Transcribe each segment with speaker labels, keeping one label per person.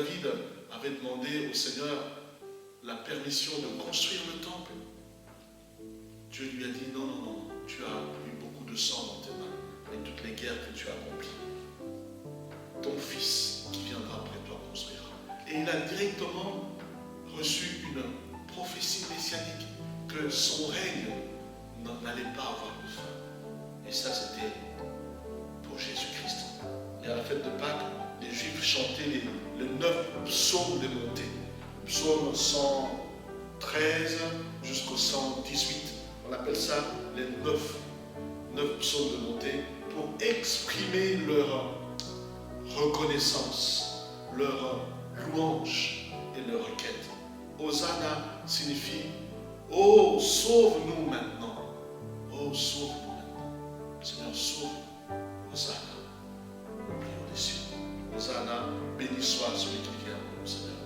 Speaker 1: David avait demandé au Seigneur la permission de construire le temple, Dieu lui a dit non, non, non, tu as eu beaucoup de sang dans tes mains avec toutes les guerres que tu as accomplies. Ton fils qui viendra après toi construira. Et il a directement reçu une prophétie messianique que son règne n'allait pas avoir de fin. Et ça, c'était pour Jésus-Christ. Et à la fête de Pâques, les Juifs chantaient les 9 psaumes des montées. Psaume 113 jusqu'au 118. On appelle ça les 9 psaumes de montée pour exprimer leur reconnaissance, leur louange et leur requête. Hosanna signifie « Oh, sauve-nous maintenant !» Oh, sauve-nous maintenant. Seigneur, sauve-nous. Hosanna. Nous prions des cieux. Hosanna, béni soit celui qui vient au Seigneur.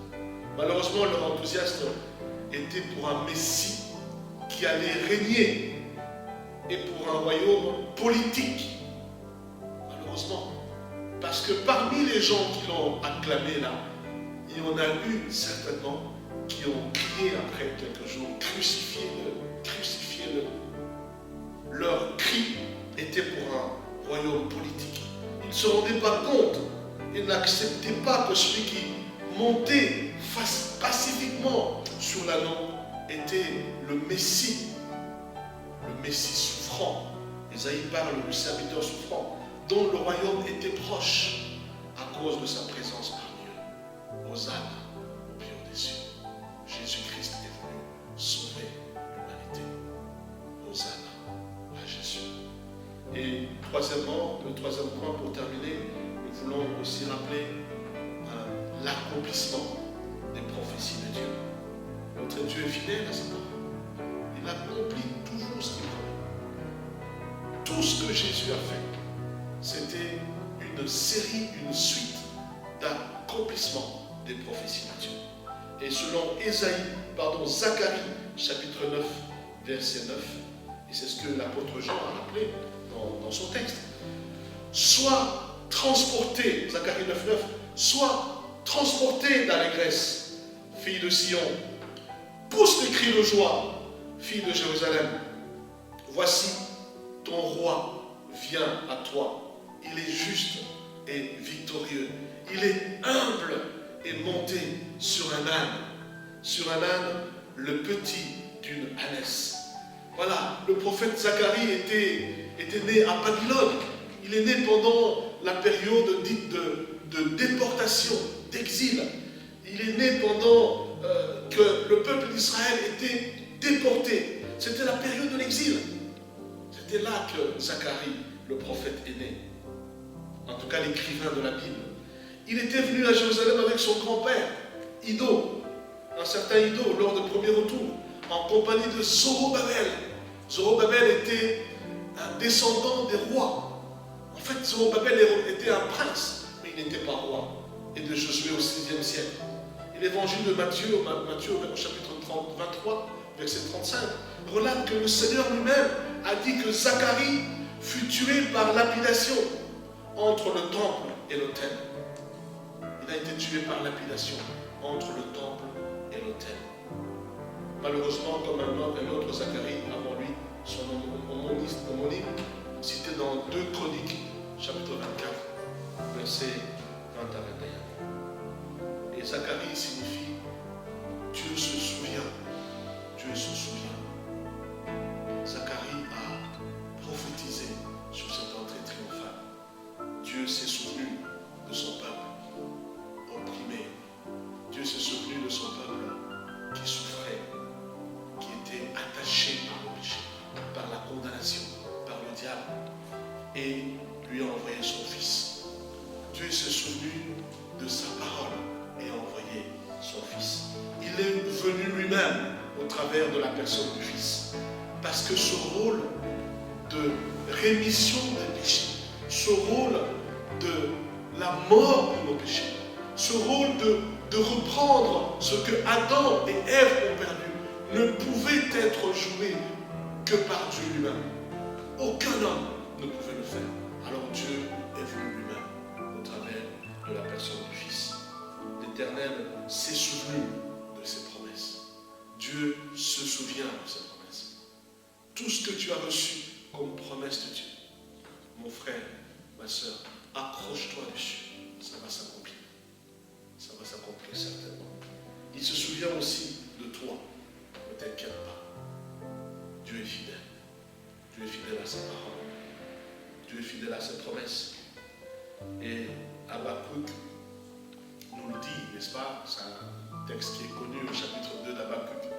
Speaker 1: Malheureusement, leur enthousiasme était pour un Messie qui allait régner et pour un royaume politique. Malheureusement. Parce que parmi les gens qui l'ont acclamé là, il y en a eu certainement qui ont crié après quelques jours, crucifiez-le, crucifiez-le. Leur cri était pour un royaume politique. Ils ne se rendaient pas compte, ils n'acceptaient pas que celui qui montait pacifiquement sur l'anneau était le Messie souffrant. Isaïe parle du serviteur souffrant, dont le royaume était proche à cause de sa présence parmi eux. Hosanna au plus haut des cieux. Jésus-Christ est venu sauver l'humanité. Hosanna à Jésus. Et troisièmement, le troisième point pour terminer, nous voulons aussi rappeler l'accomplissement des prophéties de Dieu. Notre Dieu est fidèle à sa parole. Il accomplit toujours ce qu'il promet. Tout ce que Jésus a fait, c'était une série, une suite d'accomplississement des prophéties de Dieu. Et selon Zacharie, chapitre 9, verset 9, et c'est ce que l'apôtre Jean a rappelé dans son texte, sois transporté, Zacharie 9, 9, sois transporté d'allégresse, fille de Sion, pousse des cris de joie, fille de Jérusalem. Voici, ton roi vient à toi. Il est juste et victorieux. Il est humble et monté sur un âne, le petit d'une ânesse. Voilà, le prophète Zacharie était né à Babylone. Il est né pendant la période dite de déportation, d'exil. Il est né pendant que le peuple d'Israël était déporté. C'était la période de l'exil. C'était là que Zacharie, le prophète, est né. En tout cas, l'écrivain de la Bible. Il était venu à Jérusalem avec son grand-père, Ido, un certain Ido, lors du premier retour, en compagnie de Zorobabel. Zorobabel était un descendant des rois. En fait, Zorobabel était un prince, mais il n'était pas roi. Et de Josué au 6e siècle. Et l'évangile de Matthieu, au chapitre 23, verset 35, relate que le Seigneur lui-même a dit que Zacharie fut tué par lapidation entre le temple et l'autel. Il a été tué par lapidation entre le temple et l'autel. Malheureusement, comme un autre Zacharie avant lui, son homonyme, cité dans 2 Chroniques, chapitre 24, versets 20 à 21. Et Zacharie signifie Dieu se souvient. Dieu se souvient. Zacharie a prophétisé sur cette entrée triomphale. Dieu s'est souvenu de son peuple opprimé. Dieu s'est souvenu de son peuple qui souffrait, qui était attaché par le péché, par la condamnation, par le diable, et lui a envoyé son Fils. Dieu s'est souvenu de sa parole et a envoyé son Fils. Il est venu lui-même au travers de la personne du Fils. Parce que ce rôle de rémission des péchés, ce rôle de la mort de nos péchés, ce rôle de reprendre ce que Adam et Ève ont perdu, ne pouvait être joué que par Dieu lui-même. Aucun homme ne pouvait le faire. Alors Dieu est venu lui-même au travers de la personne du Fils. l'Éternel s'est souvenu de ses promesses. Dieu se souvient de ses promesses. Tout ce que tu as reçu comme promesse de Dieu, mon frère, ma soeur, accroche-toi dessus. Ça va s'accomplir. Ça va s'accomplir certainement. Il se souvient aussi de toi. Ne t'inquiète pas. Dieu est fidèle. Dieu est fidèle à sa parole. Dieu est fidèle à ses promesses. Et Habakkuk nous le dit, n'est-ce pas? C'est un texte qui est connu au chapitre 2 d'Habakkuk,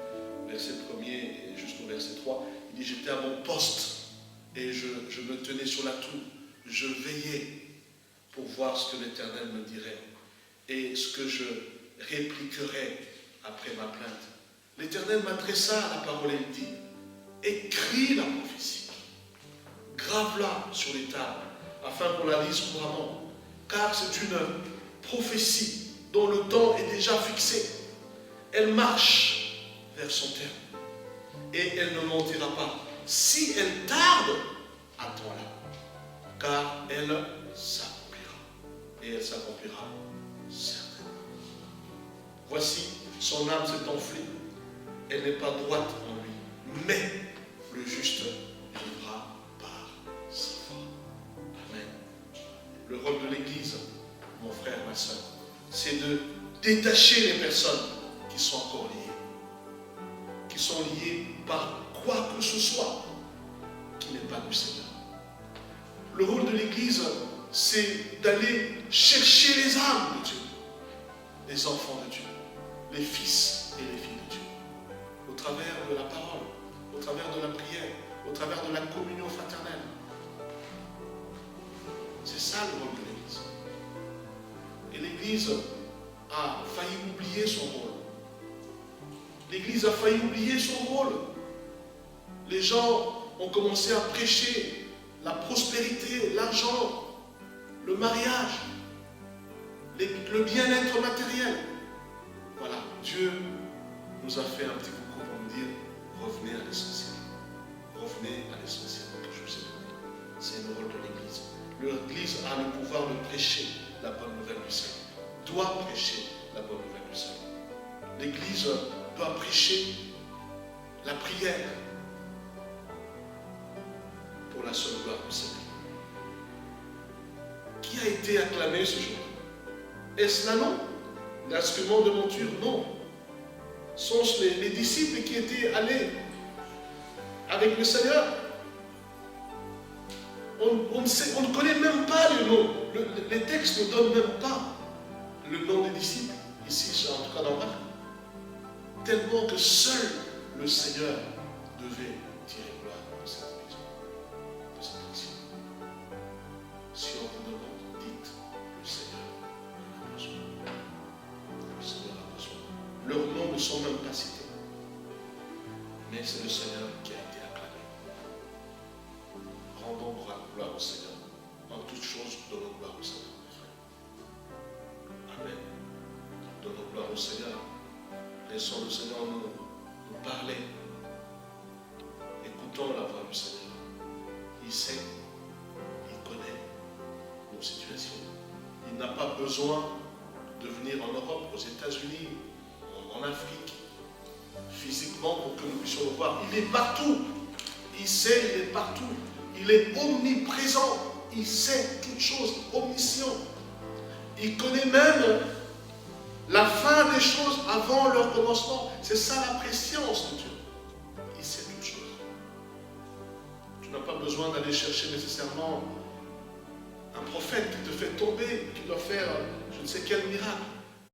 Speaker 1: verset 1er et jusqu'au verset 3. Il dit, j'étais à mon poste et je me tenais sur la tour. Je veillais pour voir ce que l'Éternel me dirait et ce que je répliquerais après ma plainte. L'Éternel m'adressa la parole et il dit, écris la prophétie, grave-la sur les tables, afin qu'on la lise couramment, car c'est une prophétie dont le temps est déjà fixé. Elle marche vers son terme, et elle ne mentira pas. Si elle tarde, attends-la, car elle s'accomplira, et elle s'accomplira certainement. Voici, son âme s'est enflée, elle n'est pas droite en lui, mais le juste vivra par sa foi. Amen. Le rôle de l'Église, mon frère, ma soeur, c'est de détacher les personnes qui sont encore liées, qui sont liées par quoi que ce soit qui n'est pas du Seigneur. Le rôle de l'Église, c'est d'aller chercher les âmes de Dieu, les enfants de Dieu, les fils et les filles de Dieu, au travers de la parole, au travers de la prière, au travers de la communion fraternelle. C'est ça le rôle de l'Église. Et l'Église a failli oublier son rôle. L'Église a failli oublier son rôle. Les gens ont commencé à prêcher la prospérité, l'argent, le mariage, le bien-être matériel. Voilà, Dieu nous a fait un petit coucou pour nous dire, revenez à l'essentiel. Revenez à l'essentiel que je vous ai donné. C'est le rôle de l'Église. L'Église a le pouvoir de prêcher la bonne nouvelle du salut. Doit prêcher la bonne nouvelle du salut. L'Église doit prêcher la prière pour la seule gloire du salut. Qui a été acclamé ce jour-là? Est-ce là non? L'instrument de monture? Non. Sont-ce les disciples qui étaient allés avec le Seigneur? On ne connaît même pas le nom. Les textes ne donnent même pas le nom des disciples. Ici, en tout cas dans Marc. Tellement que seul le Seigneur devait tirer gloire de cette maison, de cette action. Si on vous demande, dites, le Seigneur en a besoin. Le Seigneur a besoin. Leurs noms ne sont même pas cités. Mais c'est le Seigneur qui a été acclamé. Rendons gloire au Seigneur. En toutes choses, donnons gloire au Seigneur, mes frères. Amen. Donnons gloire au Seigneur. Laissons le Seigneur nous parler. Écoutons la voix du Seigneur. Il sait, il connaît nos situations. Il n'a pas besoin de venir en Europe, aux États-Unis, en Afrique, physiquement pour que nous puissions le voir. Il est partout. Il sait, il est partout. Il est omniprésent. Il sait toutes choses, omniscient. Il connaît même la fin des choses avant leur commencement. C'est ça la préscience de Dieu. Il sait toutes choses. Tu n'as pas besoin d'aller chercher nécessairement un prophète qui te fait tomber, qui doit faire je ne sais quel miracle.